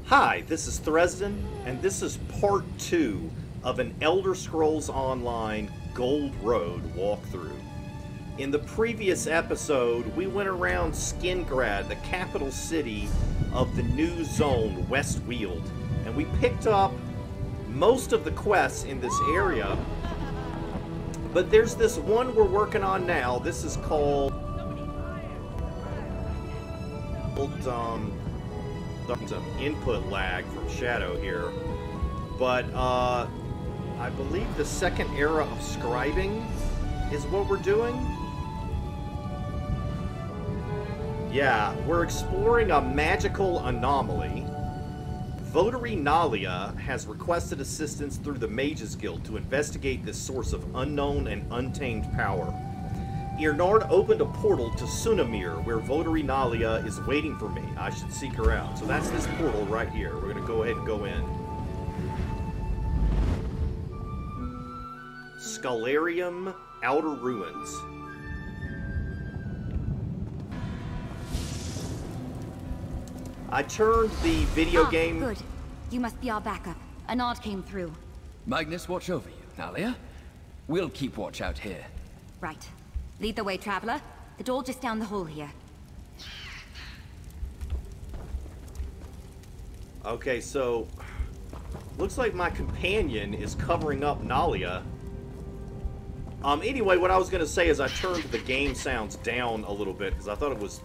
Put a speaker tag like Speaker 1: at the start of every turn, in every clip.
Speaker 1: Hi, this is Thresden, and this is part 2 of an Elder Scrolls Online Gold Road walkthrough. In the previous episode, we went around Skingrad, the capital city of the new zone, Westweald, and we picked up most of the quests in this area, but there's this one we're working on now. This is called some input lag from Shadow here, but I believe the second era of Scribing is what we're doing. Yeah, we're exploring a magical anomaly. Votary Nalia has requested assistance through the Mages Guild to investigate this source of unknown and untamed power. Irnard opened a portal to Sunnamere, where Votary Nalia is waiting for me. I should seek her out. So that's this portal right here. We're going to go ahead and go in. Scholarium Outer Ruins. I turned the video game...
Speaker 2: Good. You must be our backup. A nod came through.
Speaker 3: Magnus, watch over you, Nalia. We'll keep watch out here.
Speaker 2: Right. Lead the way, traveler. The door just down the hall here.
Speaker 1: Okay, so... looks like my companion is covering up Nalia. Anyway, what I was going to say is I turned the game sounds down a little bit, because I thought it was...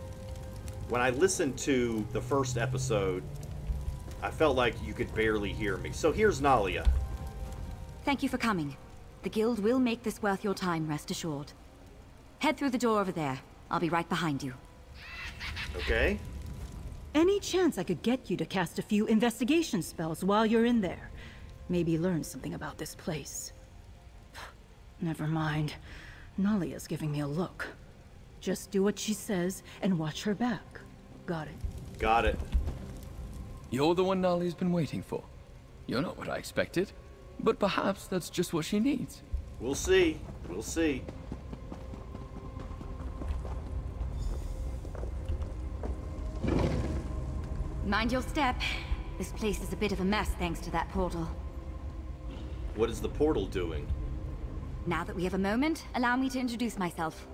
Speaker 1: when I listened to the first episode, I felt like you could barely hear me. So here's Nalia.
Speaker 2: Thank you for coming. The guild will make this worth your time, rest assured. Head through the door over there. I'll be right behind you.
Speaker 1: Okay.
Speaker 4: Any chance I could get you to cast a few investigation spells while you're in there? Maybe learn something about this place. Never mind. Nalia's giving me a look. Just do what she says and watch her back. Got it.
Speaker 1: Got it.
Speaker 3: You're the one Nalia's been waiting for. You're not what I expected, but perhaps that's just what she needs.
Speaker 1: We'll see. We'll see.
Speaker 2: Mind your step. This place is a bit of a mess thanks to that portal.
Speaker 1: What is the portal doing?
Speaker 2: Now that we have a moment, allow me to introduce myself.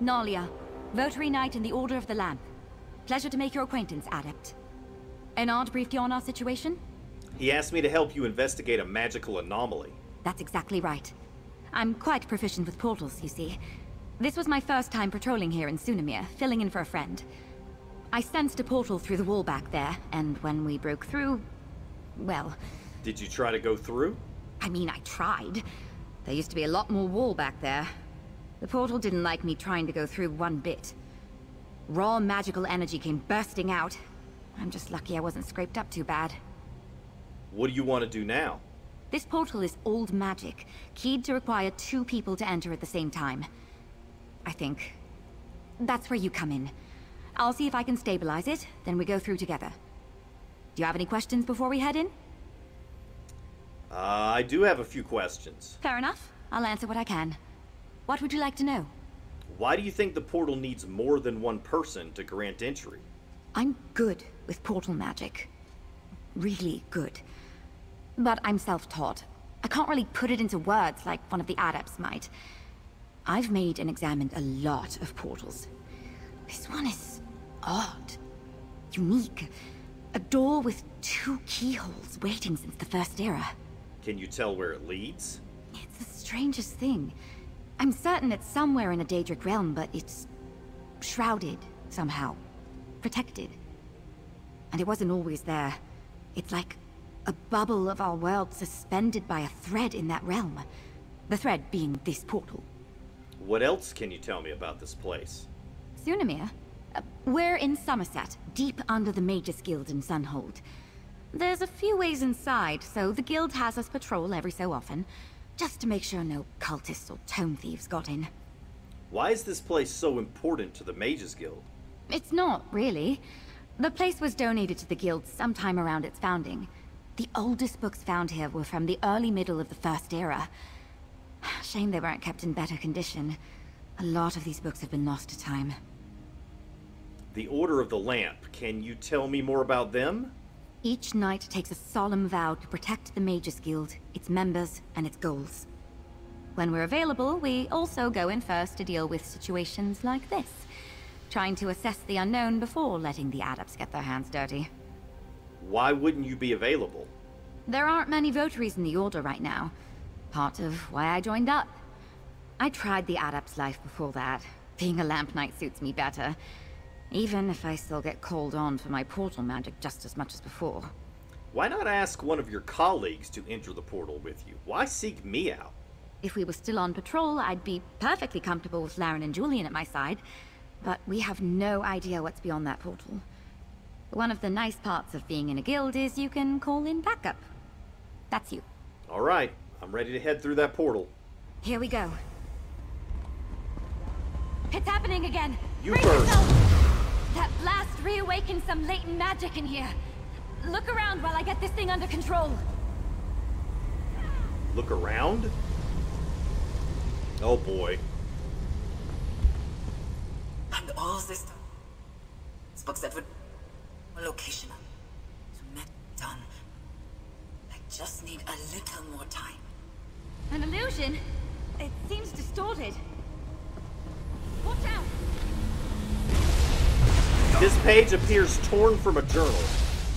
Speaker 2: Nalia, Votary Knight in the Order of the Lamp. Pleasure to make your acquaintance, Adept. Enard briefed you on our situation?
Speaker 1: He asked me to help you investigate a magical anomaly.
Speaker 2: That's exactly right. I'm quite proficient with portals, you see. This was my first time patrolling here in Sunnamere, filling in for a friend. I sensed a portal through the wall back there, and when we broke through... well...
Speaker 1: Did you try to go through?
Speaker 2: I mean, I tried. There used to be a lot more wall back there. The portal didn't like me trying to go through one bit. Raw magical energy came bursting out. I'm just lucky I wasn't scraped up too bad.
Speaker 1: What do you want to do now?
Speaker 2: This portal is old magic, keyed to require 2 people to enter at the same time. I think. That's where you come in. I'll see if I can stabilize it, then we go through together. Do you have any questions before we head in?
Speaker 1: I do have a few questions.
Speaker 2: Fair enough. I'll answer what I can. What would you like to know?
Speaker 1: Why do you think the portal needs more than one person to grant entry?
Speaker 2: I'm good with portal magic. Really good. But I'm self-taught. I can't really put it into words like one of the adepts might. I've made and examined a lot of portals. This one is odd. Unique. A door with 2 keyholes waiting since the first era.
Speaker 1: Can you tell where it leads?
Speaker 2: It's the strangest thing. I'm certain it's somewhere in a Daedric realm, but it's shrouded somehow. Protected. And it wasn't always there. It's like a bubble of our world suspended by a thread in that realm. The thread being this portal.
Speaker 1: What else can you tell me about this place?
Speaker 2: Sunnamere? We're in Somerset, deep under the Mages Guild in Sunhold. There's a few ways inside, so the guild has us patrol every so often, just to make sure no cultists or tome thieves got in.
Speaker 1: Why is this place so important to the Mages Guild?
Speaker 2: It's not, really. The place was donated to the guild sometime around its founding. The oldest books found here were from the early middle of the First Era. Shame they weren't kept in better condition. A lot of these books have been lost to time.
Speaker 1: The Order of the Lamp. Can you tell me more about them?
Speaker 2: Each knight takes a solemn vow to protect the Mages Guild, its members, and its goals. When we're available, we also go in first to deal with situations like this, trying to assess the unknown before letting the adepts get their hands dirty.
Speaker 1: Why wouldn't you be available?
Speaker 2: There aren't many votaries in the Order right now. Part of why I joined up. I tried the adept's life before that. Being a lamp knight suits me better. Even if I still get called on for my portal magic just as much as before.
Speaker 1: Why not ask one of your colleagues to enter the portal with you? Why seek me out?
Speaker 2: If we were still on patrol, I'd be perfectly comfortable with Laren and Julian at my side. But we have no idea what's beyond that portal. One of the nice parts of being in a guild is you can call in backup. That's you.
Speaker 1: All right, I'm ready to head through that portal.
Speaker 2: Here we go. It's happening again!
Speaker 1: You
Speaker 2: Brace
Speaker 1: first!
Speaker 2: yourself! That blast reawakened some latent magic in here. Look around while I get this thing under control.
Speaker 1: Look around? Oh boy.
Speaker 5: And all this time, spoke that would location to met done. I just need a little more time.
Speaker 2: An illusion? It seems distorted. Watch out!
Speaker 1: This page appears torn from a journal.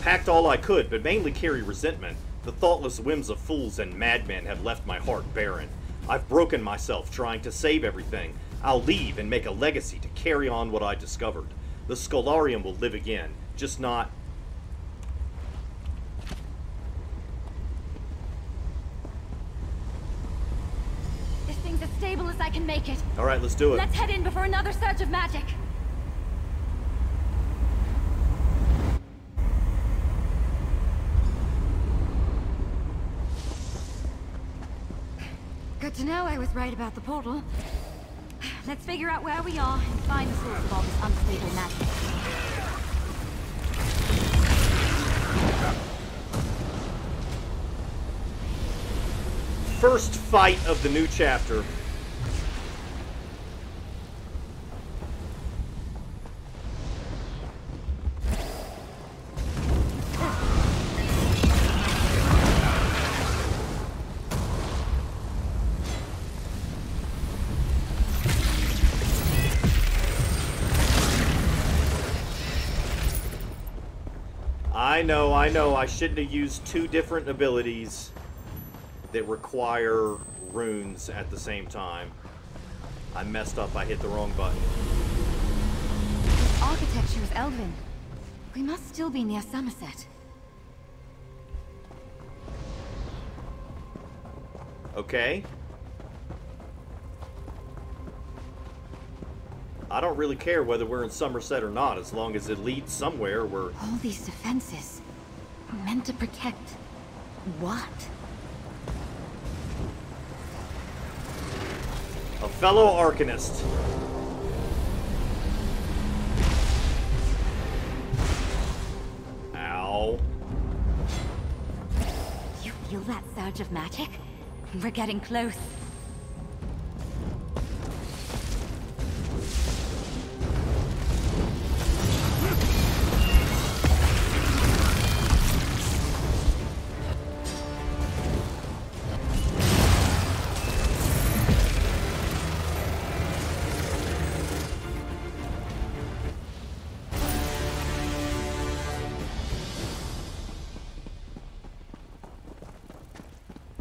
Speaker 1: Packed all I could, but mainly carry resentment. The thoughtless whims of fools and madmen have left my heart barren. I've broken myself trying to save everything. I'll leave and make a legacy to carry on what I discovered. The Scholarium will live again, just not...
Speaker 2: This thing's as stable as I can make it.
Speaker 1: Alright, let's do it.
Speaker 2: Let's head in before another surge of magic. Good to know I was right about the portal. Let's figure out where we are and find the source of all this unstable magic.
Speaker 1: First fight of the new chapter. I know, I shouldn't have used two different abilities that require runes at the same time. I messed up, I hit the wrong button.
Speaker 2: This architecture is Elven. We must still be near Somerset.
Speaker 1: Okay. I don't really care whether we're in Somerset or not, as long as it leads somewhere where...
Speaker 2: All these defenses are meant to protect what?
Speaker 1: A fellow Arcanist. Ow.
Speaker 2: You feel that surge of magic? We're getting close.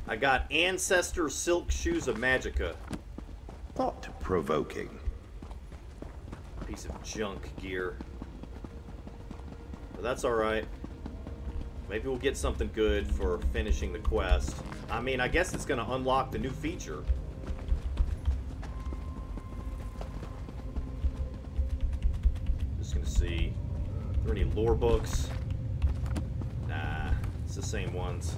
Speaker 1: I got Ancestor Silk Shoes of Magicka.
Speaker 6: Thought-provoking.
Speaker 1: Piece of junk gear. But that's alright. Maybe we'll get something good for finishing the quest. I mean, I guess it's going to unlock the new feature. Just going to see. Are there any lore books? Nah, it's the same ones.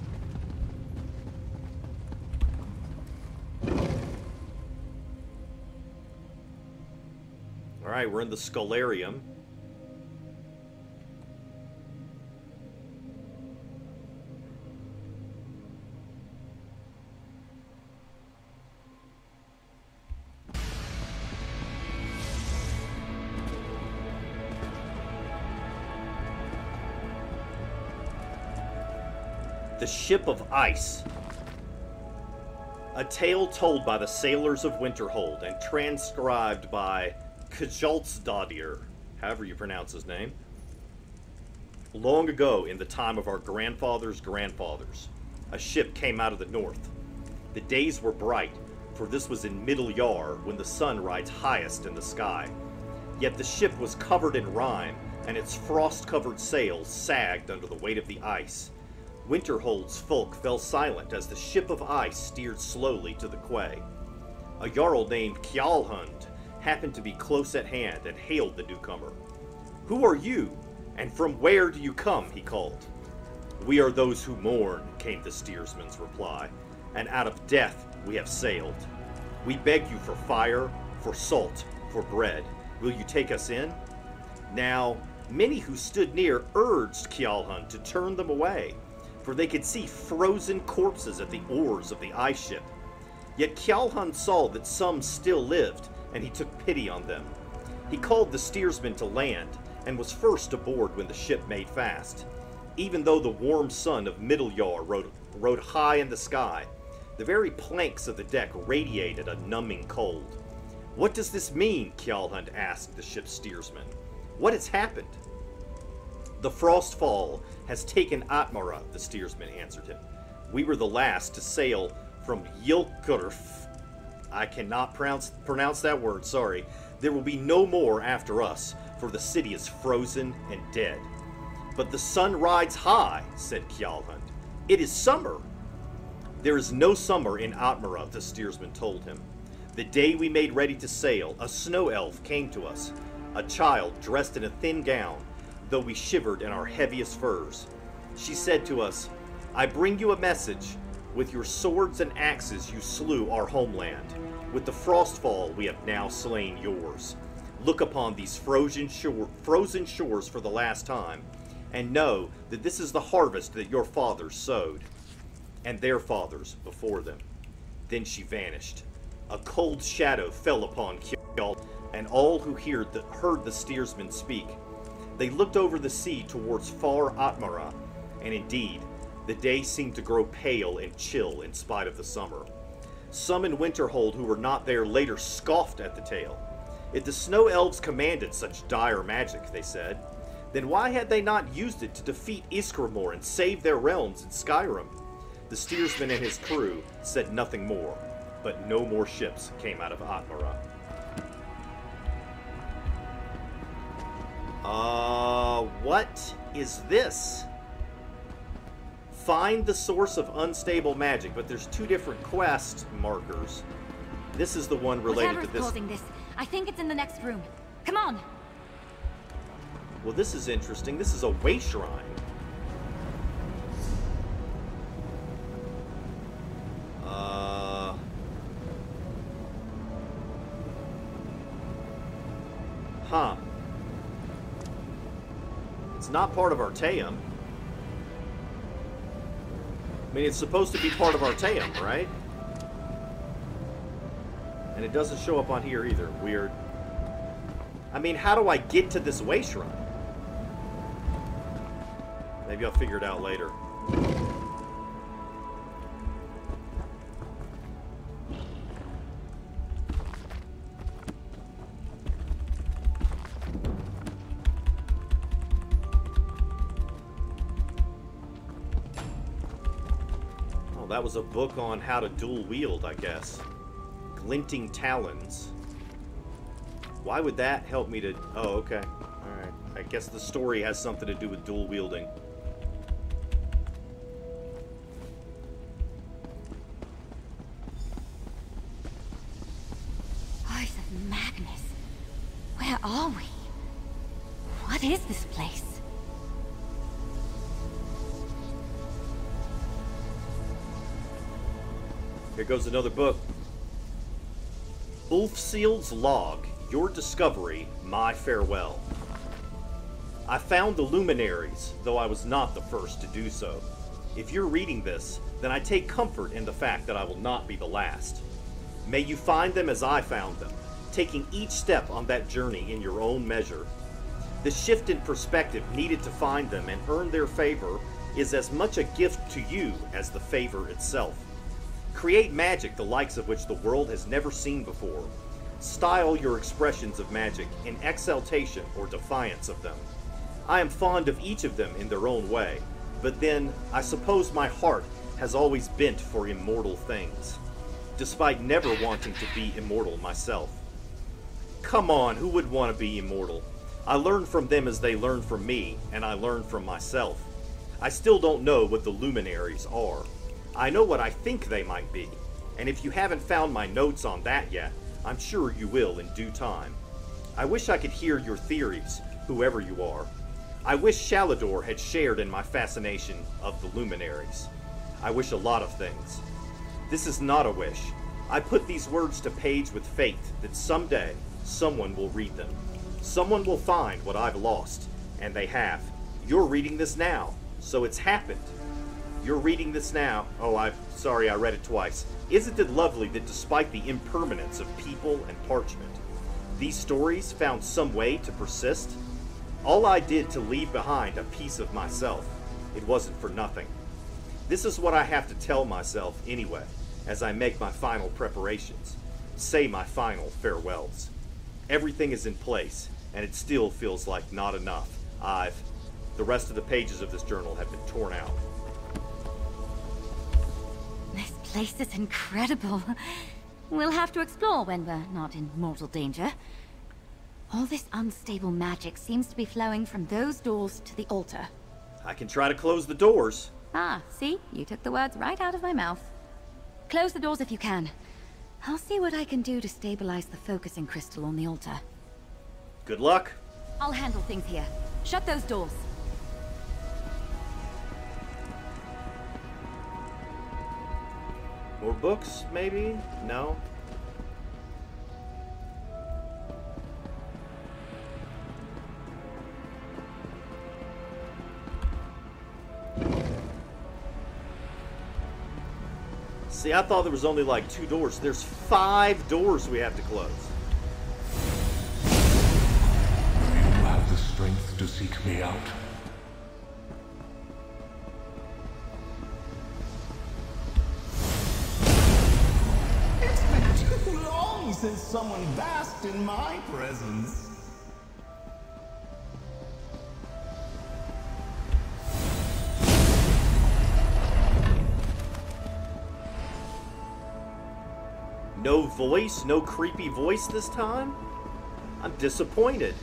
Speaker 1: Alright, we're in the Scholarium. The Ship of Ice. A tale told by the sailors of Winterhold and transcribed by Kjalsdadir, however you pronounce his name. Long ago, in the time of our grandfathers' grandfathers, a ship came out of the north. The days were bright, for this was in Middle Yar, when the sun rides highest in the sky. Yet the ship was covered in rime, and its frost-covered sails sagged under the weight of the ice. Winterhold's folk fell silent as the Ship of Ice steered slowly to the quay. A Jarl named Kjalhund happened to be close at hand and hailed the newcomer. "Who are you, and from where do you come?" he called. "We are those who mourn," came the steersman's reply, "and out of death we have sailed. We beg you for fire, for salt, for bread. Will you take us in?" Now, many who stood near urged Kjalhund to turn them away, for they could see frozen corpses at the oars of the ice ship. Yet Kjalhund saw that some still lived, and he took pity on them. He called the steersman to land, and was first aboard when the ship made fast. Even though the warm sun of Middleyar rode high in the sky, the very planks of the deck radiated a numbing cold. "What does this mean?" Kjalhund asked the ship's steersman. "What has happened?" "The Frostfall has taken Atmara," the steersman answered him. "We were the last to sail from Ylkurf. I cannot pronounce that word, sorry. There will be no more after us, for the city is frozen and dead." "But the sun rides high," said Kjalhund. "It is summer." "There is no summer in Atmara," the steersman told him. "The day we made ready to sail, a snow elf came to us, a child dressed in a thin gown, though we shivered in our heaviest furs. She said to us, 'I bring you a message. With your swords and axes you slew our homeland. With the Frostfall we have now slain yours. Look upon these frozen shores for the last time, and know that this is the harvest that your fathers sowed, and their fathers before them.' Then she vanished. A cold shadow fell upon Kjall and all who heard the steersman speak. They looked over the sea towards far Atmara, and indeed, the day seemed to grow pale and chill in spite of the summer. Some in Winterhold who were not there later scoffed at the tale. If the snow elves commanded such dire magic, they said, then why had they not used it to defeat Iskramor and save their realms in Skyrim? The steersman and his crew said nothing more, but no more ships came out of Atmara. What is this? Find the source of unstable magic, but there's two different quest markers. This is the one related to this.
Speaker 2: Causing this, I think it's in the next room. Come on.
Speaker 1: Well, this is interesting. This is a way shrine. Huh. It's not part of Artaeum. I mean, it's supposed to be part of Artaeum, right? And it doesn't show up on here either. Weird. I mean, how do I get to this way shrine? Maybe I'll figure it out later. That was a book on how to dual wield, I guess. Glinting Talons. Why would that help me to... Oh, okay. Alright. I guess the story has something to do with dual wielding.
Speaker 2: Voice of Magnus. Where are we? What is this place?
Speaker 1: Here goes another book. Ulfseel's Log. Your discovery, my farewell. I found the luminaries, though I was not the first to do so. If you're reading this, then I take comfort in the fact that I will not be the last. May you find them as I found them, taking each step on that journey in your own measure. The shift in perspective needed to find them and earn their favor is as much a gift to you as the favor itself. Create magic the likes of which the world has never seen before. Style your expressions of magic in exaltation or defiance of them. I am fond of each of them in their own way, but then I suppose my heart has always bent for immortal things, despite never wanting to be immortal myself. Come on, who would want to be immortal? I learn from them as they learn from me, and I learn from myself. I still don't know what the luminaries are. I know what I think they might be, and if you haven't found my notes on that yet, I'm sure you will in due time. I wish I could hear your theories, whoever you are. I wish Shalador had shared in my fascination of the luminaries. I wish a lot of things. This is not a wish. I put these words to page with faith that someday someone will read them. Someone will find what I've lost, and they have. You're reading this now, so it's happened. You're reading this now. Oh, I'm sorry, I read it twice. Isn't it lovely that despite the impermanence of people and parchment, these stories found some way to persist? All I did to leave behind a piece of myself, it wasn't for nothing. This is what I have to tell myself anyway, as I make my final preparations, say my final farewells. Everything is in place, and it still feels like not enough. The rest of the pages of this journal have been torn out.
Speaker 2: This place is incredible. We'll have to explore when we're not in mortal danger. All this unstable magic seems to be flowing from those doors to the altar.
Speaker 1: I can try to close the doors.
Speaker 2: Ah, see? You took the words right out of my mouth. Close the doors if you can. I'll see what I can do to stabilize the focusing crystal on the altar.
Speaker 1: Good luck.
Speaker 2: I'll handle things here. Shut those doors.
Speaker 1: More books, maybe? No? See, I thought there was only like 2 doors. There's 5 doors we have to close.
Speaker 6: Do you have the strength to seek me out?
Speaker 7: It's been too long since someone basked in my presence.
Speaker 1: No voice, no creepy voice this time? I'm disappointed.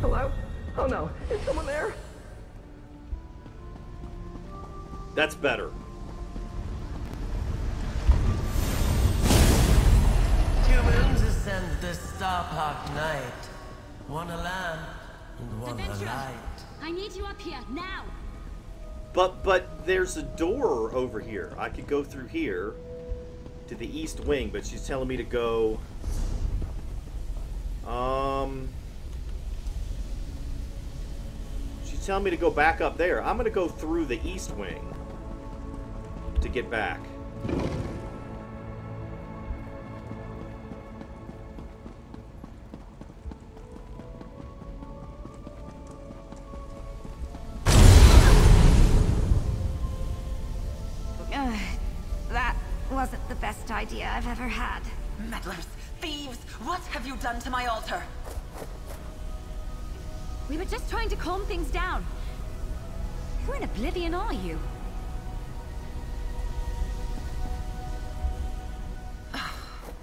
Speaker 8: Hello? Oh no, is someone there?
Speaker 1: That's better.
Speaker 9: Humans ascend this star-parked night. One a lamp and one a light.
Speaker 2: I need you up here, now!
Speaker 1: But there's a door over here. I could go through here to the east wing, but she's telling me to go... She's telling me to go back up there. I'm gonna go through the east wing to get back.
Speaker 2: That wasn't the best idea I've ever had.
Speaker 5: Meddlers, thieves, what have you done to my altar?
Speaker 2: We were just trying to calm things down. Who in oblivion are you?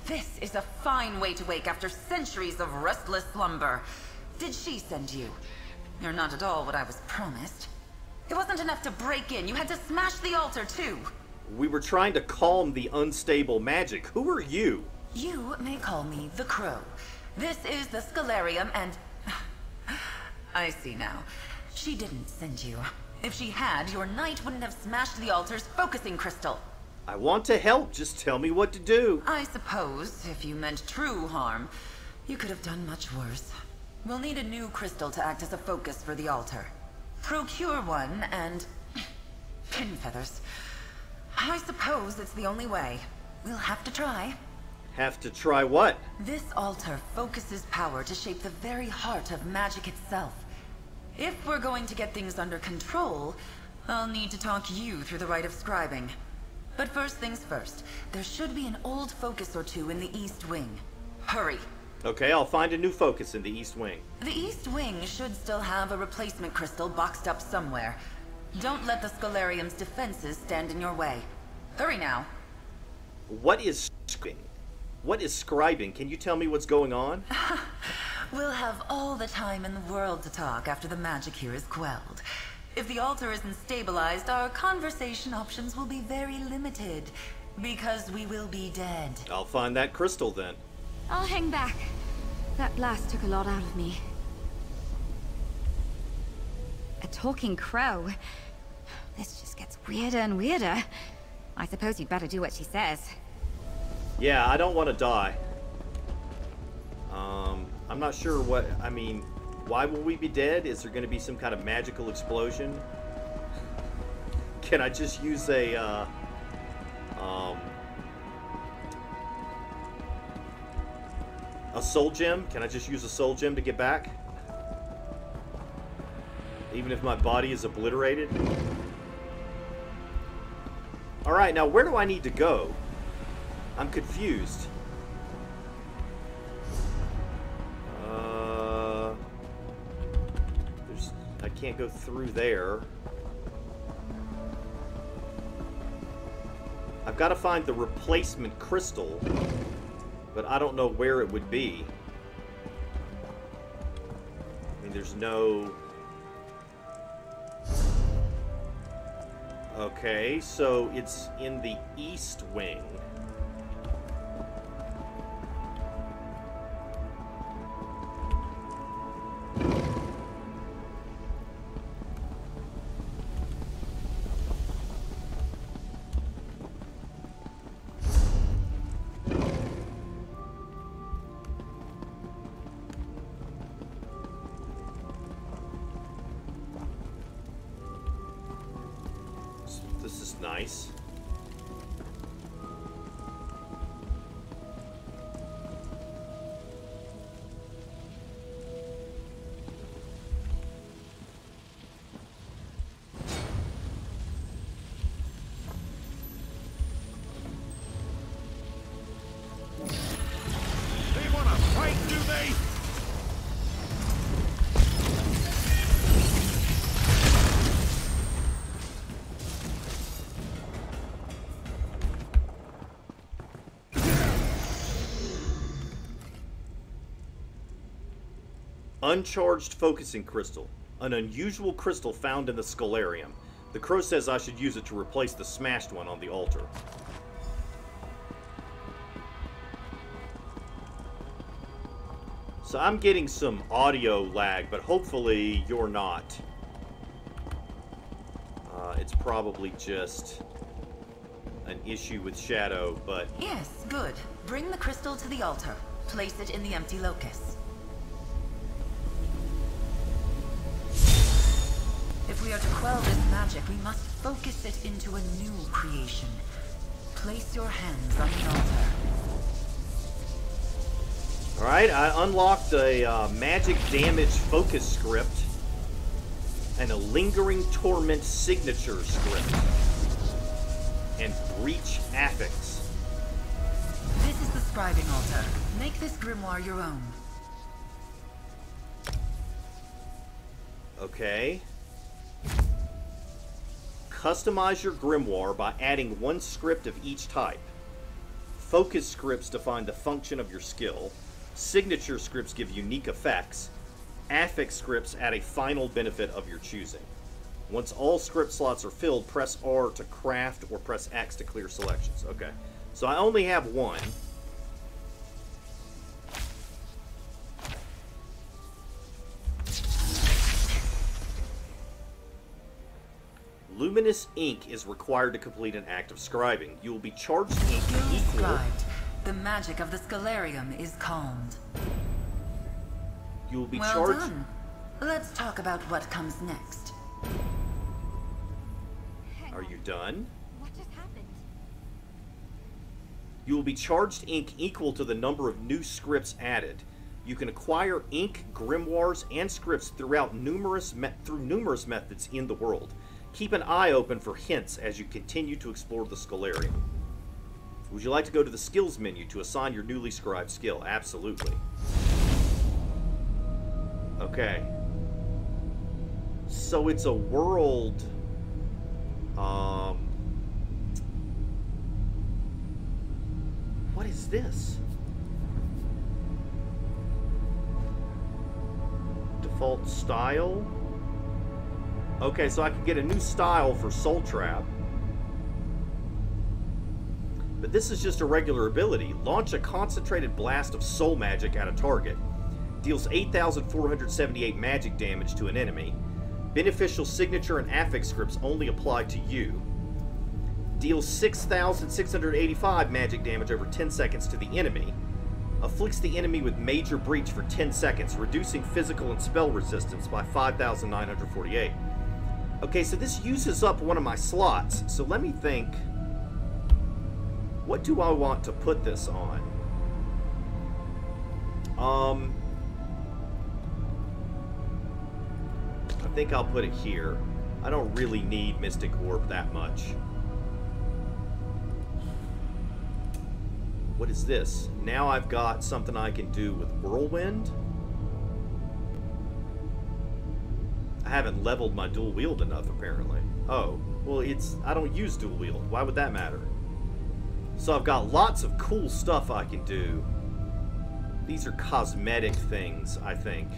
Speaker 5: This is a fine way to wake after centuries of restless slumber. Did she send you? You're not at all what I was promised. It wasn't enough to break in. You had to smash the altar, too.
Speaker 1: We were trying to calm the unstable magic. Who are you?
Speaker 5: You may call me the Crow. This is the Scalarium, and... I see now. She didn't send you. If she had, your knight wouldn't have smashed the altar's focusing crystal.
Speaker 1: I want to help. Just tell me what to do.
Speaker 5: I suppose, if you meant true harm, you could have done much worse. We'll need a new crystal to act as a focus for the altar. Procure one, and... pin feathers. I suppose it's the only way. We'll have to try.
Speaker 1: Have to try what?
Speaker 5: This altar focuses power to shape the very heart of magic itself. If we're going to get things under control, I'll need to talk you through the rite of scribing. But first things first, there should be an old focus or two in the East Wing. Hurry.
Speaker 1: Okay, I'll find a new focus in the East Wing.
Speaker 5: The East Wing should still have a replacement crystal boxed up somewhere. Don't let the Scholarium's defenses stand in your way. Hurry now.
Speaker 1: What is scribing? What is scribing? Can you tell me what's going on?
Speaker 5: We'll have all the time in the world to talk after the magic here is quelled. If the altar isn't stabilized, our conversation options will be very limited, because we will be dead.
Speaker 1: I'll find that crystal then.
Speaker 2: I'll hang back. That blast took a lot out of me. A talking crow. This just gets weirder and weirder. I suppose you'd better do what she says.
Speaker 1: Yeah, I don't want to die. I'm not sure what... I mean, why will we be dead? Is there going to be some kind of magical explosion? Can I just use a soul gem? Can I just use a soul gem to get back? Even if my body is obliterated? Alright, now where do I need to go? I'm confused. I can't go through there. I've got to find the replacement crystal, but I don't know where it would be. I mean, there's no... Okay, so it's in the East Wing. This is nice.
Speaker 7: They want to fight, do they?
Speaker 1: Uncharged focusing crystal. An unusual crystal found in the Scholarium. The crow says I should use it to replace the smashed one on the altar. So I'm getting some audio lag, but hopefully you're not. It's probably just an issue with Shadow, but...
Speaker 5: Yes, good. Bring the crystal to the altar. Place it in the empty locus. If we are to quell this magic, we must focus it into a new creation. Place your hands on the altar.
Speaker 1: Alright, I unlocked a magic damage focus script and a lingering torment signature script and breach affix.
Speaker 5: This is the scribing altar. Make this grimoire your own.
Speaker 1: Okay. Customize your grimoire by adding one script of each type. Focus scripts define the function of your skill. Signature scripts give unique effects. Affix scripts add a final benefit of your choosing. Once all script slots are filled, press R to craft or press X to clear selections. Okay. So I only have one. Luminous ink is required to complete an act of scribing. You will be charged ink equal...
Speaker 5: Scribed. The magic of the Scholarium is calmed.
Speaker 1: You will be
Speaker 5: well
Speaker 1: charged...
Speaker 5: done. Let's talk about what comes next.
Speaker 1: Are you done?
Speaker 2: What just happened?
Speaker 1: You will be charged ink equal to the number of new scripts added. You can acquire ink, grimoires, and scripts throughout numerous methods in the world. Keep an eye open for hints as you continue to explore the Scribarium. Would you like to go to the skills menu to assign your newly scribed skill? Absolutely. Okay. So it's a world... What is this? Default style? Okay, so I can get a new style for Soul Trap. But this is just a regular ability. Launch a concentrated blast of soul magic at a target. Deals 8,478 magic damage to an enemy. Beneficial signature and affix scripts only apply to you. Deals 6,685 magic damage over 10 seconds to the enemy. Afflicts the enemy with major breach for 10 seconds, reducing physical and spell resistance by 5,948. Okay, so this uses up one of my slots, so let me think. What do I want to put this on? I think I'll put it here. I don't really need Mystic Orb that much. What is this? Now I've got something I can do with Whirlwind. I haven't leveled my dual wield enough, apparently. Oh, well, I don't use dual wield. Why would that matter? So I've got lots of cool stuff I can do. These are cosmetic things, I think.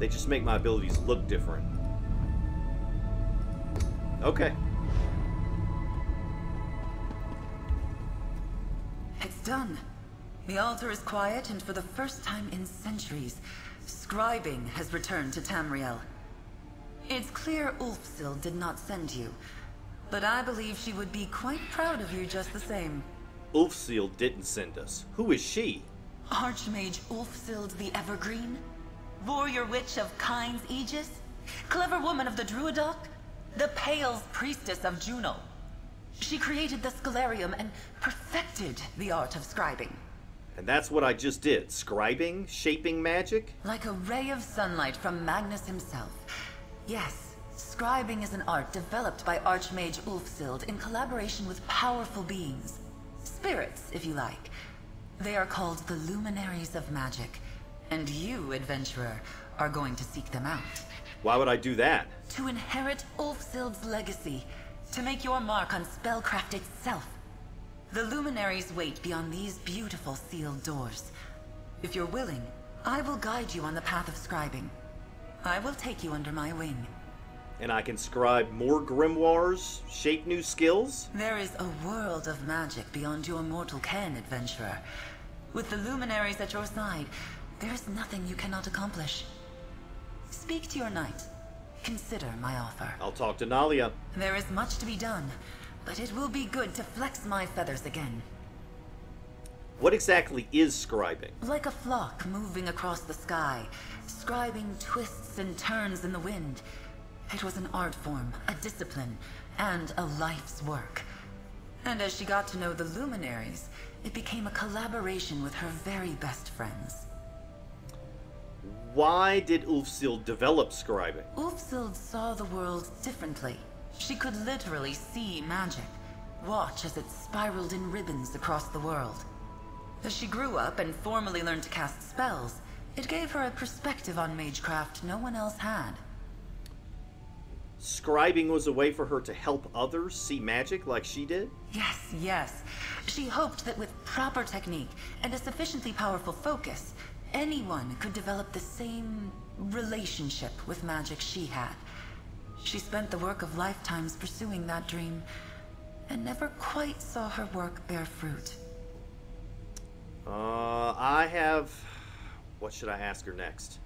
Speaker 1: They just make my abilities look different. Okay.
Speaker 5: It's done. The altar is quiet, and for the first time in centuries, Scribing has returned to Tamriel. It's clear Ulfsild did not send you, but I believe she would be quite proud of you just the same.
Speaker 1: Ulfsild didn't send us. Who is she?
Speaker 5: Archmage Ulfsild the Evergreen? Warrior Witch of Kyne's Aegis? Clever woman of the Druidoc? The Pale's priestess of Juno? She created the Scribarium and perfected the art of scribing.
Speaker 1: And that's what I just did. Scribing? Shaping magic?
Speaker 5: Like a ray of sunlight from Magnus himself. Yes, scribing is an art developed by Archmage Ulfsild in collaboration with powerful beings. Spirits, if you like. They are called the Luminaries of Magic. And you, adventurer, are going to seek them out.
Speaker 1: Why would I do that?
Speaker 5: To inherit Ulfsild's legacy. To make your mark on spellcraft itself. The Luminaries wait beyond these beautiful sealed doors. If you're willing, I will guide you on the path of scribing. I will take you under my wing.
Speaker 1: And I can scribe more grimoires, shape new skills?
Speaker 5: There is a world of magic beyond your mortal ken, adventurer. With the Luminaries at your side, there is nothing you cannot accomplish. Speak to your knight. Consider my offer.
Speaker 1: I'll talk to Nalia.
Speaker 5: There is much to be done, but it will be good to flex my feathers again.
Speaker 1: What exactly is scribing?
Speaker 5: Like a flock moving across the sky, scribing twists and turns in the wind. It was an art form, a discipline, and a life's work. And as she got to know the Luminaries, it became a collaboration with her very best friends.
Speaker 1: Why did Ulfsild develop scribing?
Speaker 5: Ulfsild saw the world differently. She could literally see magic, watch as it spiraled in ribbons across the world. As she grew up and formally learned to cast spells, it gave her a perspective on magecraft no one else had.
Speaker 1: Scribing was a way for her to help others see magic like she did?
Speaker 5: Yes. She hoped that with proper technique and a sufficiently powerful focus, anyone could develop the same relationship with magic she had. She spent the work of lifetimes pursuing that dream, and never quite saw her work bear fruit.
Speaker 1: What should I ask her next?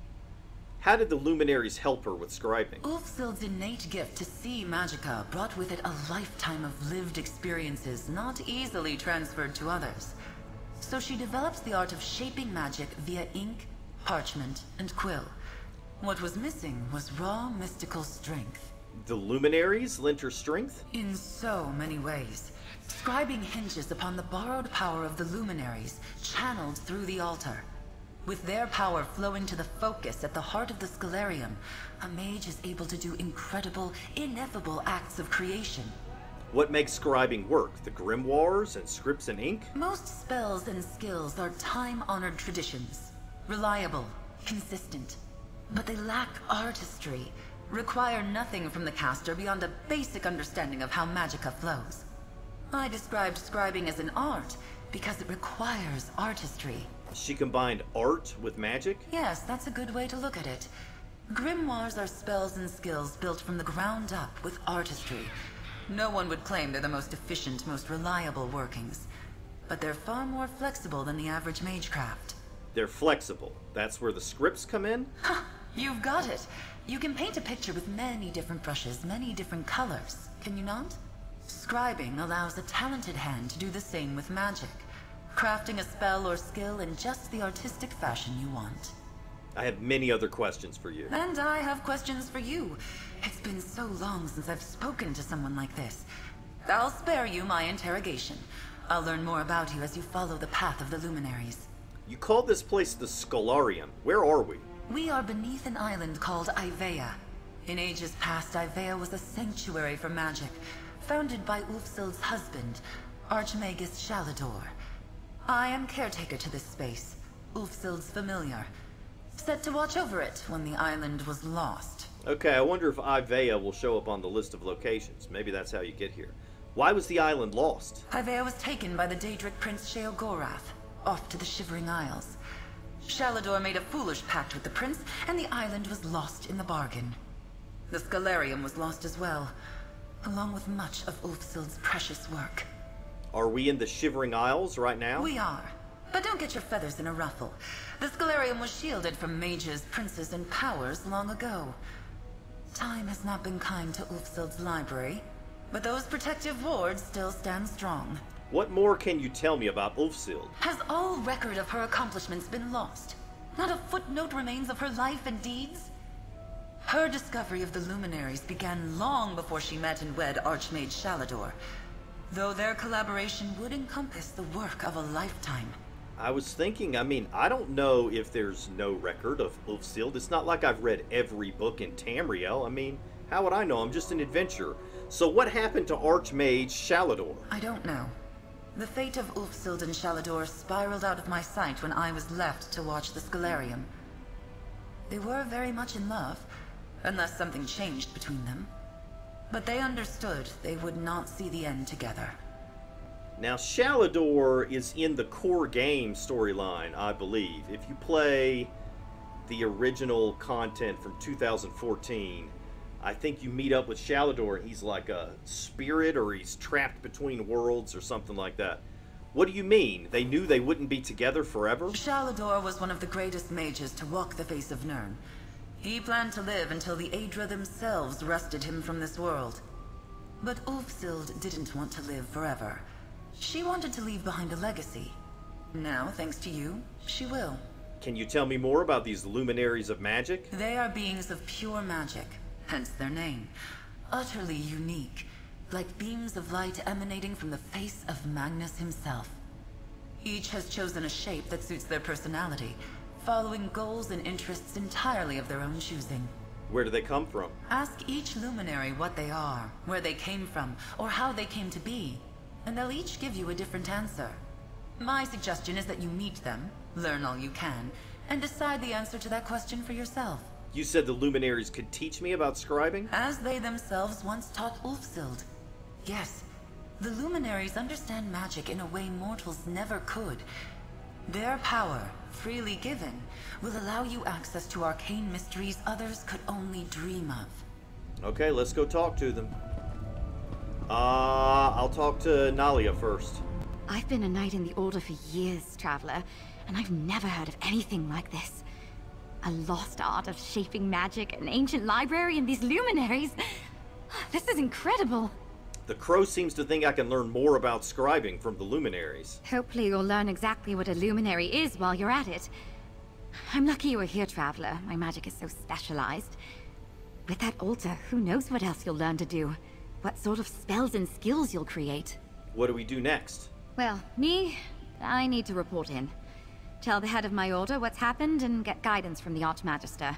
Speaker 1: How did the Luminaries help her with scribing?
Speaker 5: Ulfsild's innate gift to see magicka brought with it a lifetime of lived experiences not easily transferred to others. So she developed the art of shaping magic via ink, parchment, and quill. What was missing was raw mystical strength.
Speaker 1: The Luminaries lent her strength?
Speaker 5: In so many ways. Scribing hinges upon the borrowed power of the Luminaries, channeled through the altar. With their power flowing to the focus at the heart of the Scalarium, a mage is able to do incredible, ineffable acts of creation.
Speaker 1: What makes scribing work? The grimoires and scripts and ink?
Speaker 5: Most spells and skills are time-honored traditions. Reliable, consistent. But they lack artistry, require nothing from the caster beyond a basic understanding of how magicka flows. I described scribing as an art because it requires artistry.
Speaker 1: She combined art with magic?
Speaker 5: Yes, that's a good way to look at it. Grimoires are spells and skills built from the ground up with artistry. No one would claim they're the most efficient, most reliable workings. But they're far more flexible than the average magecraft.
Speaker 1: They're flexible. That's where the scripts come in?
Speaker 5: Ha! You've got it! You can paint a picture with many different brushes, many different colors, can you not? Scribing allows a talented hand to do the same with magic, crafting a spell or skill in just the artistic fashion you want.
Speaker 1: I have many other questions for you.
Speaker 5: And I have questions for you. It's been so long since I've spoken to someone like this. I'll spare you my interrogation. I'll learn more about you as you follow the path of the luminaries.
Speaker 1: You called this place the Scalarium. Where are we?
Speaker 5: We are beneath an island called Ivea. In ages past, Ivea was a sanctuary for magic, founded by Ulfsild's husband, Archmagus Shalador. I am caretaker to this space, Ulfsild's familiar, set to watch over it when the island was lost.
Speaker 1: Okay, I wonder if Ivea will show up on the list of locations. Maybe that's how you get here. Why was the island lost?
Speaker 5: Ivea was taken by the Daedric Prince Sheogorath, off to the Shivering Isles. Shalador made a foolish pact with the prince, and the island was lost in the bargain. The Scalarium was lost as well, along with much of Ulfsild's precious work.
Speaker 1: Are we in the Shivering Isles right now?
Speaker 5: We are. But don't get your feathers in a ruffle. The Scalarium was shielded from mages, princes, and powers long ago. Time has not been kind to Ulfsild's library, but those protective wards still stand strong.
Speaker 1: What more can you tell me about Ulfsild?
Speaker 5: Has all record of her accomplishments been lost? Not a footnote remains of her life and deeds? Her discovery of the luminaries began long before she met and wed Archmage Shalador, though their collaboration would encompass the work of a lifetime.
Speaker 1: I was thinking, I don't know if there's no record of Ulfsild. It's not like I've read every book in Tamriel. How would I know? I'm just an adventurer. So what happened to Archmage Shalador?
Speaker 5: I don't know. The fate of Ulfsild and Shalador spiraled out of my sight when I was left to watch the Scalarium. They were very much in love, unless something changed between them. But they understood they would not see the end together.
Speaker 1: Now, Shalador is in the core game storyline, I believe. If you play the original content from 2014, I think you meet up with Shalador and he's like a spirit, or he's trapped between worlds or something like that. What do you mean? They knew they wouldn't be together forever?
Speaker 5: Shalador was one of the greatest mages to walk the face of Nirn. He planned to live until the Aedra themselves wrested him from this world. But Ulfsild didn't want to live forever. She wanted to leave behind a legacy. Now, thanks to you, she will.
Speaker 1: Can you tell me more about these luminaries of magic?
Speaker 5: They are beings of pure magic, hence their name. Utterly unique, like beams of light emanating from the face of Magnus himself. Each has chosen a shape that suits their personality, following goals and interests entirely of their own choosing.
Speaker 1: Where do they come from?
Speaker 5: Ask each luminary what they are, where they came from, or how they came to be, and they'll each give you a different answer. My suggestion is that you meet them, learn all you can, and decide the answer to that question for yourself.
Speaker 1: You said the luminaries could teach me about scribing?
Speaker 5: As they themselves once taught Ulfsild. Yes, the luminaries understand magic in a way mortals never could. Their power, freely given, will allow you access to arcane mysteries others could only dream of.
Speaker 1: Okay, let's go talk to them. I'll talk to Nalia first.
Speaker 2: I've been a knight in the Order for years, Traveler, and I've never heard of anything like this. A lost art of shaping magic, an ancient library, and these luminaries. This is incredible.
Speaker 1: The crow seems to think I can learn more about scribing from the luminaries.
Speaker 2: Hopefully you'll learn exactly what a luminary is while you're at it. I'm lucky you were here, Traveler. My magic is so specialized. With that altar, who knows what else you'll learn to do? What sort of spells and skills you'll create.
Speaker 1: What do we do next?
Speaker 2: Well, I need to report in. tell the head of my order what's happened, and get guidance from the Archmagister.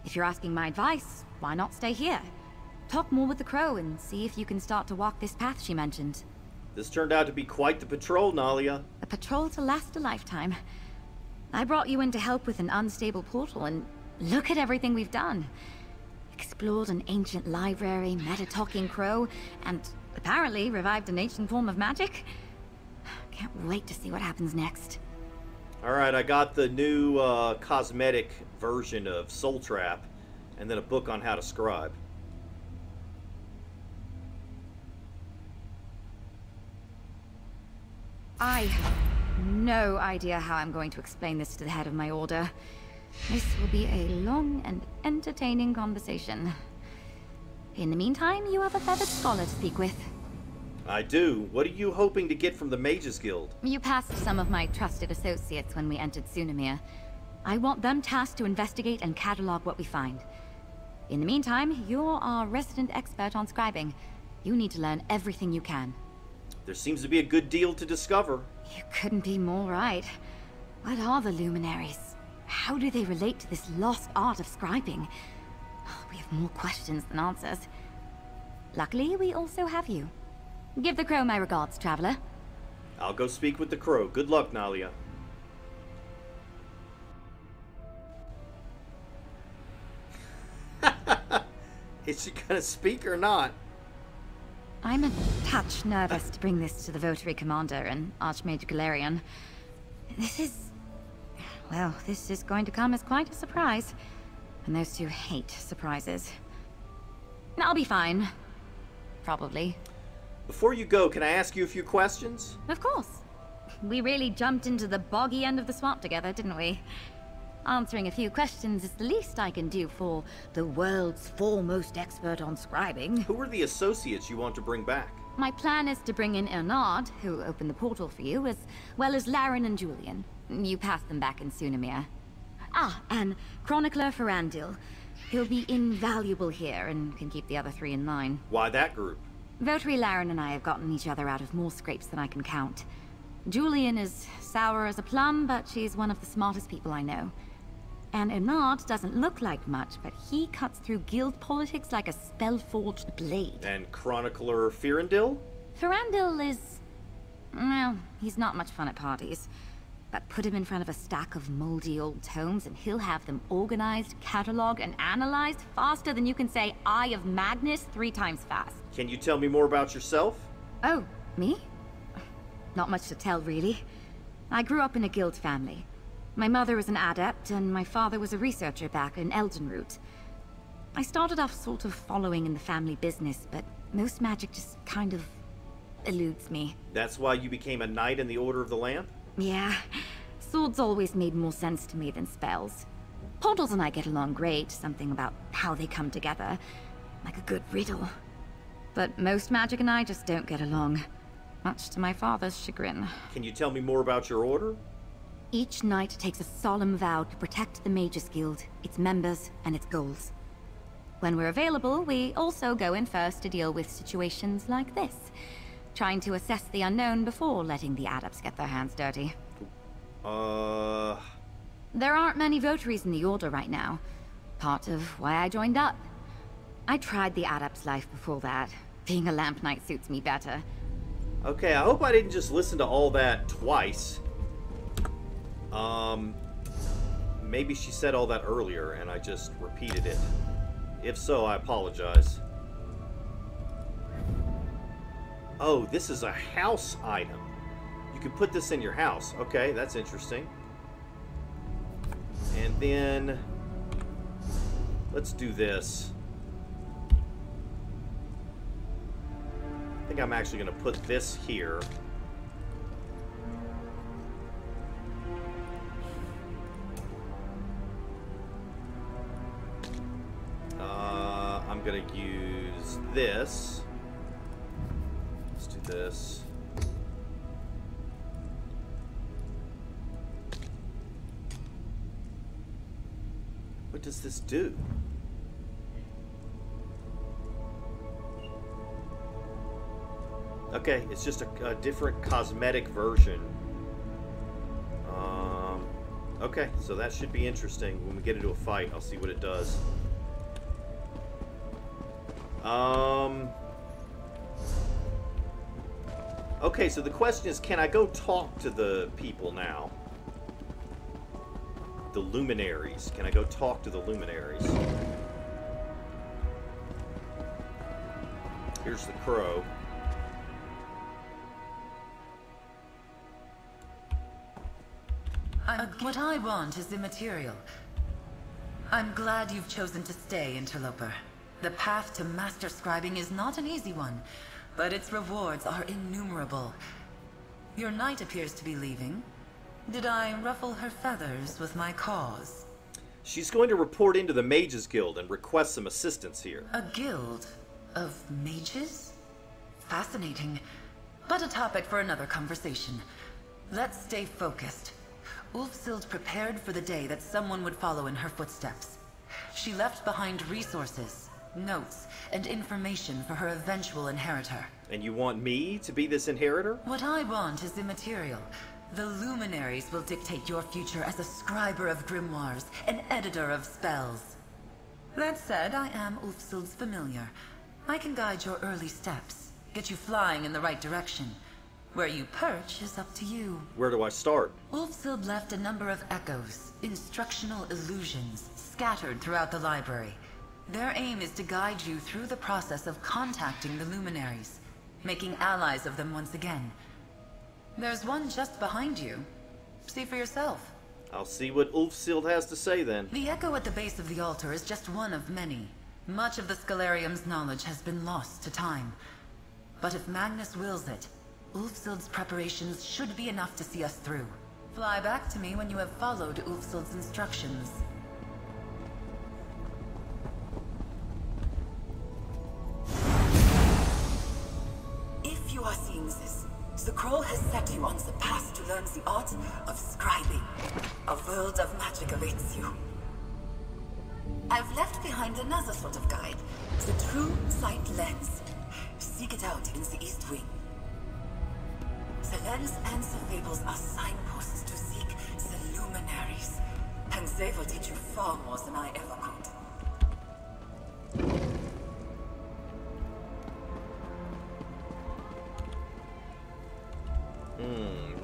Speaker 2: If you're asking my advice, why not stay here? Talk more with the Crow and see if you can start to walk this path she mentioned.
Speaker 1: This turned out to be quite the patrol, Nalia.
Speaker 2: A patrol to last a lifetime. I brought you in to help with an unstable portal, and look at everything we've done. Explored an ancient library, met a talking crow, and apparently revived an ancient form of magic. Can't wait to see what happens next.
Speaker 1: Alright, I got the new cosmetic version of Soul Trap, and then a book on how to scribe.
Speaker 2: I have no idea how I'm going to explain this to the head of my order. This will be a long and entertaining conversation. In the meantime, you have a feathered scholar to speak with.
Speaker 1: I do. What are you hoping to get from the Mages Guild?
Speaker 2: You passed some of my trusted associates when we entered Sunnamere. I want them tasked to investigate and catalog what we find. In the meantime, you're our resident expert on scribing. You need to learn everything you can.
Speaker 1: There seems to be a good deal to discover.
Speaker 2: You couldn't be more right. What are the luminaries? How do they relate to this lost art of scribing? We have more questions than answers. Luckily, we also have you. Give the Crow my regards, traveler.
Speaker 1: I'll go speak with the Crow. Good luck, Nalia. Is she gonna speak or not?
Speaker 2: I'm a touch nervous to bring this to the Votary Commander and Archmage Galerion. This is going to come as quite a surprise. And those two hate surprises. I'll be fine. Probably.
Speaker 1: Before you go, can I ask you a few questions?
Speaker 2: Of course. We really jumped into the boggy end of the swamp together, didn't we? Answering a few questions is the least I can do for the world's foremost expert on scribing.
Speaker 1: Who are the associates you want to bring back?
Speaker 2: My plan is to bring in Ernard, who opened the portal for you, as well as Laren and Julian. You passed them back in Sunnamere. And Chronicler Ferandil. He'll be invaluable here and can keep the other three in line.
Speaker 1: Why that group?
Speaker 2: Votary Laren and I have gotten each other out of more scrapes than I can count. Julian is sour as a plum, but she's one of the smartest people I know. And Ernard doesn't look like much, but he cuts through guild politics like a spell-forged blade.
Speaker 1: And Chronicler Ferandil?
Speaker 2: Ferandil is... well, he's not much fun at parties. But put him in front of a stack of moldy old tomes and he'll have them organized, cataloged, and analyzed faster than you can say Eye of Magnus 3 times fast.
Speaker 1: Can you tell me more about yourself?
Speaker 2: Oh, me? Not much to tell, really. I grew up in a guild family. My mother was an adept, and my father was a researcher back in Eldenroot. I started off sort of following in the family business, but most magic just kind of eludes me.
Speaker 1: That's why you became a knight in the Order of the Lamp?
Speaker 2: Yeah. Swords always made more sense to me than spells. Portals and I get along great, something about how they come together. Like a good riddle. But most magic and I just don't get along. Much to my father's chagrin.
Speaker 1: Can you tell me more about your order?
Speaker 2: Each knight takes a solemn vow to protect the Mages Guild, its members, and its goals. When we're available, we also go in first to deal with situations like this. Trying to assess the unknown before letting the adepts get their hands dirty. There aren't many votaries in the Order right now. Part of why I joined up. I tried the adept's life before that. Being a lamp knight suits me better.
Speaker 1: Okay, I hope I didn't just listen to all that twice. Maybe she said all that earlier and I just repeated it. If so, I apologize. Oh, this is a house item. You can put this in your house. Okay, that's interesting. And then... let's do this. I think I'm actually going to put this here. I'm going to use this. Let's do this. What does this do? Okay, it's just a different cosmetic version. Okay, so that should be interesting. When we get into a fight, I'll see what it does. Okay, so the question is, can I go talk to the people now? The luminaries. Can I go talk to the luminaries? Here's the crow.
Speaker 5: What I want is immaterial. I'm glad you've chosen to stay, Interloper. The path to master scribing is not an easy one, but its rewards are innumerable. Your knight appears to be leaving. Did I ruffle her feathers with my cause?
Speaker 1: She's going to report into the Mages Guild and request some assistance here.
Speaker 5: A guild of mages? Fascinating, but a topic for another conversation. Let's stay focused. Ulfsild prepared for the day that someone would follow in her footsteps. She left behind resources, notes, and information for her eventual inheritor.
Speaker 1: And you want me to be this inheritor?
Speaker 5: What I want is immaterial. The luminaries will dictate your future as a scriber of grimoires, an editor of spells. That said, I am Ulfsild's familiar. I can guide your early steps, get you flying in the right direction. Where you perch is up to you.
Speaker 1: Where do I start?
Speaker 5: Ulfsild left a number of echoes, instructional illusions, scattered throughout the library. Their aim is to guide you through the process of contacting the luminaries, making allies of them once again. There's one just behind you. See for yourself.
Speaker 1: I'll see what Ulfsild has to say then.
Speaker 5: The echo at the base of the altar is just one of many. Much of the Scalarium's knowledge has been lost to time. But if Magnus wills it, Ulfsild's preparations should be enough to see us through. Fly back to me when you have followed Ulfsild's instructions.
Speaker 10: If you are seeing this, the Scroll has set you on the path to learn the art of scribing. A world of magic awaits you. I've left behind another sort of guide, the True Sight Lens. Seek it out in the East Wing. The lens and the fables are signposts to seek the luminaries, and they will teach you far more than I ever could.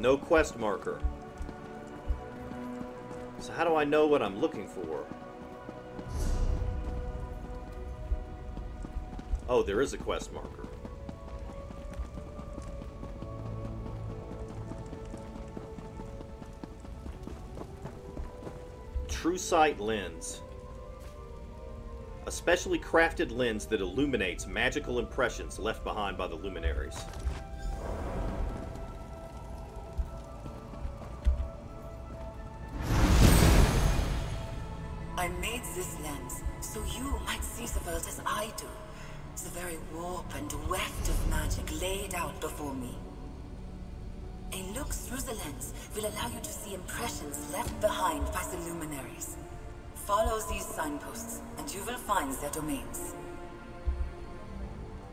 Speaker 1: No quest marker. So how do I know what I'm looking for? Oh, there is a quest marker. True Sight Lens. A specially crafted lens that illuminates magical impressions left behind by the luminaries.
Speaker 10: I made this lens so you might see the world as I do. The very warp and weft of magic laid out before me. A look through the lens will allow you to see impressions left behind by the luminaries. Follow these signposts, and you will find their domains.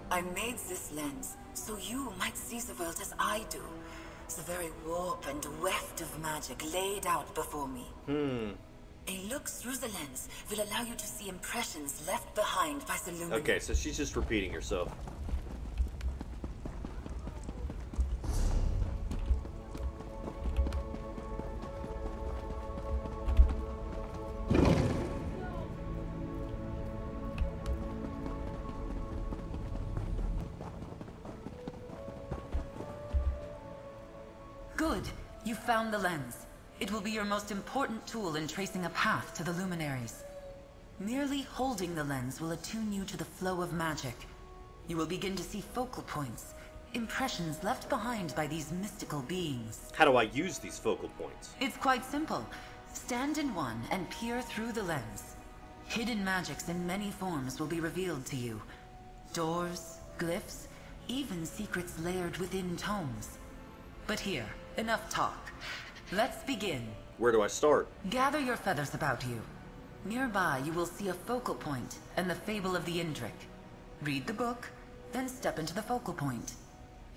Speaker 10: I made this lens so you might see the world as I do. The very warp and weft of magic laid out before me. A look through the lens will allow you to see impressions left behind by the luminaries.
Speaker 1: Okay, so she's just repeating herself.
Speaker 5: Good. You found the lens. It will be your most important tool in tracing a path to the luminaries. Merely holding the lens will attune you to the flow of magic. You will begin to see focal points, impressions left behind by these mystical beings.
Speaker 1: How do I use these focal points?
Speaker 5: It's quite simple. Stand in one and peer through the lens. Hidden magics in many forms will be revealed to you. Doors, glyphs, even secrets layered within tomes. But here, enough talk. Let's begin.
Speaker 1: Where do I start?
Speaker 5: Gather your feathers about you. Nearby, you will see a focal point and the Fable of the Indrik. Read the book, then step into the focal point.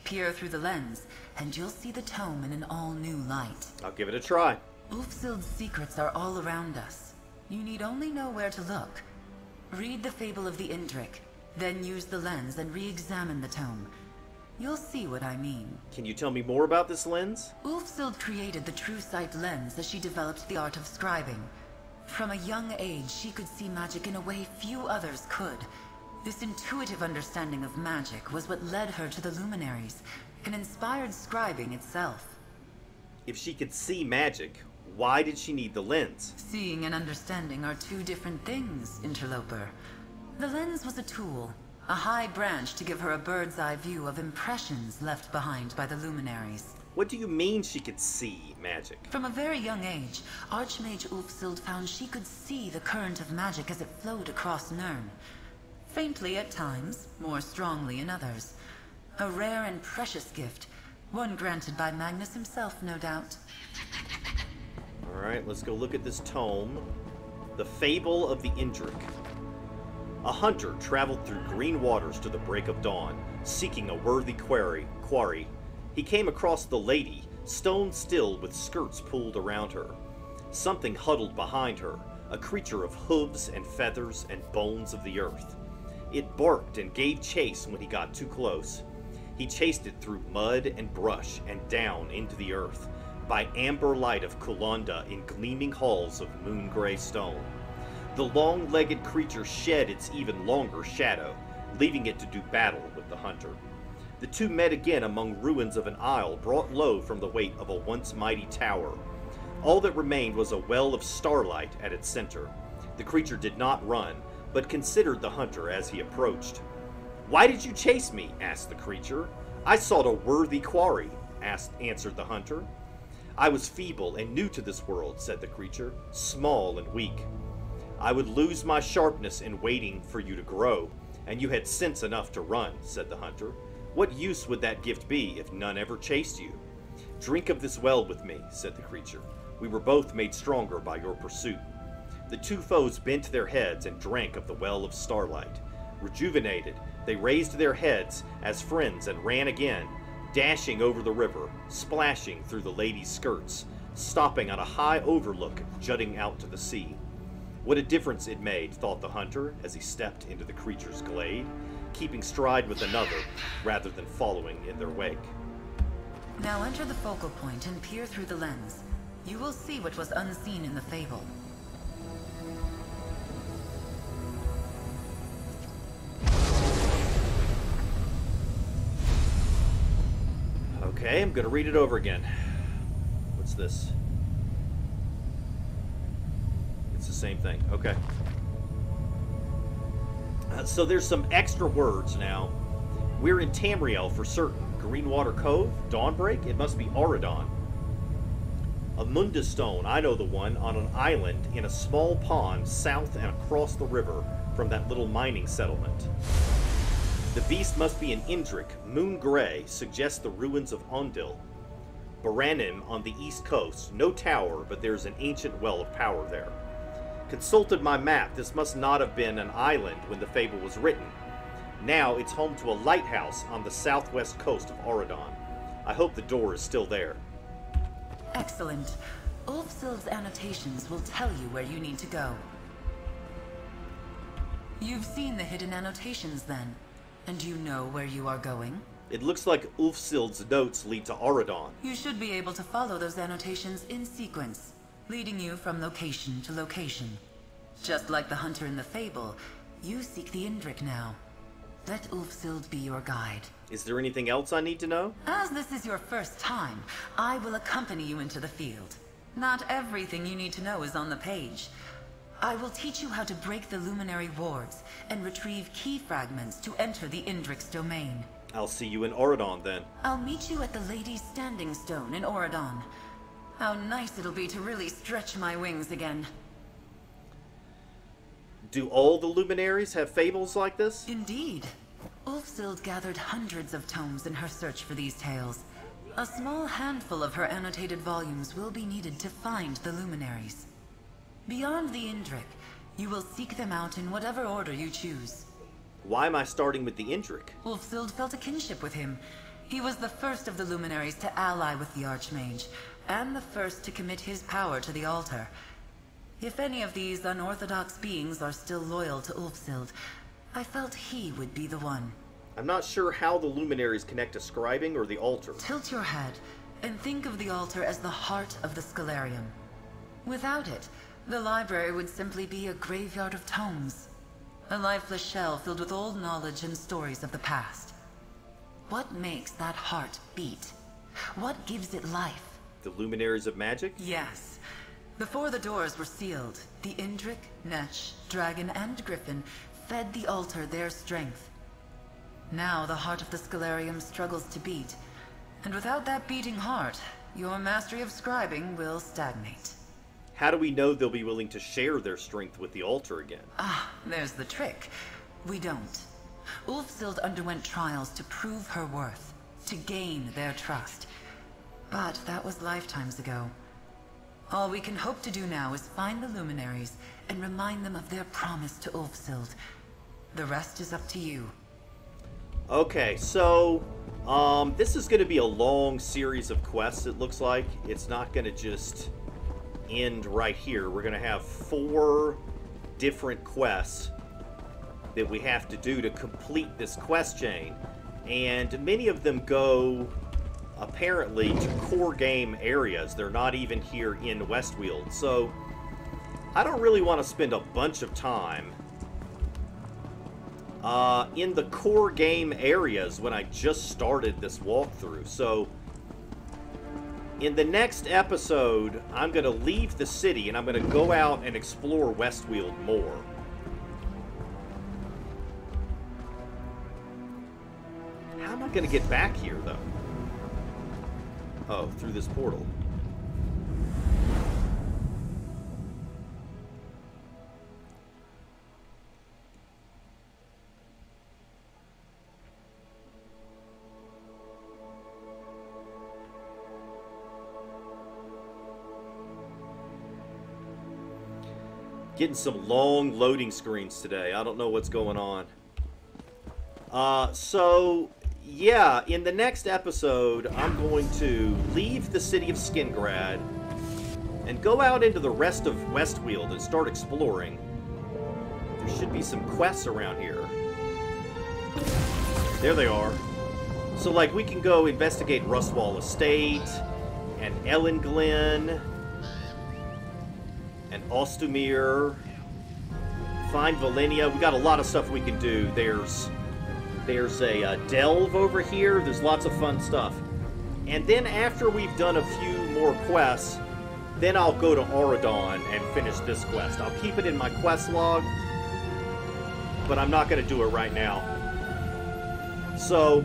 Speaker 5: Peer through the lens, and you'll see the tome in an all-new light.
Speaker 1: I'll give it a try.
Speaker 5: Ulfsild's secrets are all around us. You need only know where to look. Read the Fable of the Indrik, then use the lens and re-examine the tome. You'll see what I mean.
Speaker 1: Can you tell me more about this lens?
Speaker 5: Ulfsild created the True Sight lens as she developed the art of scribing. From a young age, she could see magic in a way few others could. This intuitive understanding of magic was what led her to the luminaries, and inspired scribing itself.
Speaker 1: If she could see magic, why did she need the lens?
Speaker 5: Seeing and understanding are two different things, interloper. The lens was a tool, a high branch to give her a bird's-eye view of impressions left behind by the luminaries.
Speaker 1: What do you mean she could see magic?
Speaker 5: From a very young age, Archmage Ulfsild found she could see the current of magic as it flowed across Nirn. Faintly at times, more strongly in others. A rare and precious gift, one granted by Magnus himself, no doubt.
Speaker 1: Alright, let's go look at this tome. The Fable of the Indrik. A hunter traveled through green waters to the break of dawn, seeking a worthy quarry. He came across the lady, stone still with skirts pulled around her. Something huddled behind her, a creature of hooves and feathers and bones of the earth. It barked and gave chase when he got too close. He chased it through mud and brush and down into the earth, by amber light of Kulonda in gleaming halls of moon-gray stone. The long-legged creature shed its even longer shadow, leaving it to do battle with the hunter. The two met again among ruins of an isle brought low from the weight of a once mighty tower. All that remained was a well of starlight at its center. The creature did not run, but considered the hunter as he approached. "Why did you chase me?" asked the creature. "I sought a worthy quarry," answered the hunter. "I was feeble and new to this world," said the creature, "small and weak. I would lose my sharpness in waiting for you to grow, and you had sense enough to run," said the hunter. "What use would that gift be if none ever chased you?" "Drink of this well with me," said the creature. "We were both made stronger by your pursuit." The two foes bent their heads and drank of the well of starlight. Rejuvenated, they raised their heads as friends and ran again, dashing over the river, splashing through the lady's skirts, stopping on a high overlook jutting out to the sea. What a difference it made, thought the hunter as he stepped into the creature's glade, keeping stride with another rather than following in their wake.
Speaker 5: Now enter the focal point and peer through the lens. You will see what was unseen in the fable.
Speaker 1: Okay, I'm gonna read it over again. What's this? It's the same thing. Okay. So there's some extra words now. We're in Tamriel for certain. Greenwater Cove? Dawnbreak? It must be Auradon. A Munda stone, I know the one, on an island in a small pond south and across the river from that little mining settlement. The beast must be an Indrik. Moon gray suggests the ruins of Ondil. Baranim on the east coast. No tower, but there's an ancient well of power there. Consulted my map. This must not have been an island when the fable was written. Now it's home to a lighthouse on the southwest coast of Auradon. I hope the door is still there.
Speaker 5: Excellent. Ulfsild's annotations will tell you where you need to go. You've seen the hidden annotations then, and you know where you are going?
Speaker 1: It looks like Ulfsild's notes lead to Auradon.
Speaker 5: You should be able to follow those annotations in sequence, leading you from location to location. Just like the hunter in the fable, you seek the Indrik now. Let Ulfsild be your guide.
Speaker 1: Is there anything else I need to know?
Speaker 5: As this is your first time, I will accompany you into the field. Not everything you need to know is on the page. I will teach you how to break the luminary wards and retrieve key fragments to enter the Indrik's domain.
Speaker 1: I'll see you in Auradon then.
Speaker 5: I'll meet you at the Lady's Standing Stone in Auradon. How nice it'll be to really stretch my wings again.
Speaker 1: Do all the luminaries have fables like this?
Speaker 5: Indeed. Ulfsild gathered hundreds of tomes in her search for these tales. A small handful of her annotated volumes will be needed to find the luminaries. Beyond the Indrik, you will seek them out in whatever order you choose.
Speaker 1: Why am I starting with the Indrik?
Speaker 5: Ulfsild felt a kinship with him. He was the first of the luminaries to ally with the Archmage, and the first to commit his power to the altar. If any of these unorthodox beings are still loyal to Ulfsild, I felt he would be the one.
Speaker 1: I'm not sure how the luminaries connect to Scribing or the altar.
Speaker 5: Tilt your head, and think of the altar as the heart of the Scalarium. Without it, the library would simply be a graveyard of tomes. A lifeless shell filled with old knowledge and stories of the past. What makes that heart beat? What gives it life?
Speaker 1: The luminaries of magic?
Speaker 5: Yes. Before the doors were sealed, the Indrik, Nesh, Dragon, and Griffin fed the altar their strength. Now the heart of the Scalarium struggles to beat, and without that beating heart, your mastery of scribing will stagnate.
Speaker 1: How do we know they'll be willing to share their strength with the altar again?
Speaker 5: Ah, there's the trick. We don't. Ulfsild underwent trials to prove her worth, to gain their trust. But that was lifetimes ago. All we can hope to do now is find the luminaries and remind them of their promise to Ulfsild. The rest is up to you.
Speaker 1: Okay, so this is going to be a long series of quests, it looks like. It's not going to just end right here. We're going to have 4 different quests that we have to do to complete this quest chain. And many of them go, apparently, to core game areas. They're not even here in Westweald. So, I don't really want to spend a bunch of time in the core game areas when I just started this walkthrough. So, in the next episode, I'm going to leave the city and I'm going to go out and explore Westweald more. How am I going to get back here, though? Oh, through this portal. Getting some long loading screens today. I don't know what's going on. Yeah, in the next episode, I'm going to leave the city of Skingrad and go out into the rest of Westweald and start exploring. There should be some quests around here. There they are. So, like, we can go investigate Rustwall Estate, and Ellenglen, and Ostumir, find Valenia. We got a lot of stuff we can do. There's a delve over here. There's lots of fun stuff. And then after we've done a few more quests, then I'll go to Auradon and finish this quest. I'll keep it in my quest log, but I'm not going to do it right now. So,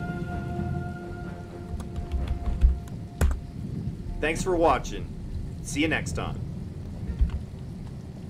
Speaker 1: thanks for watching. See you next time.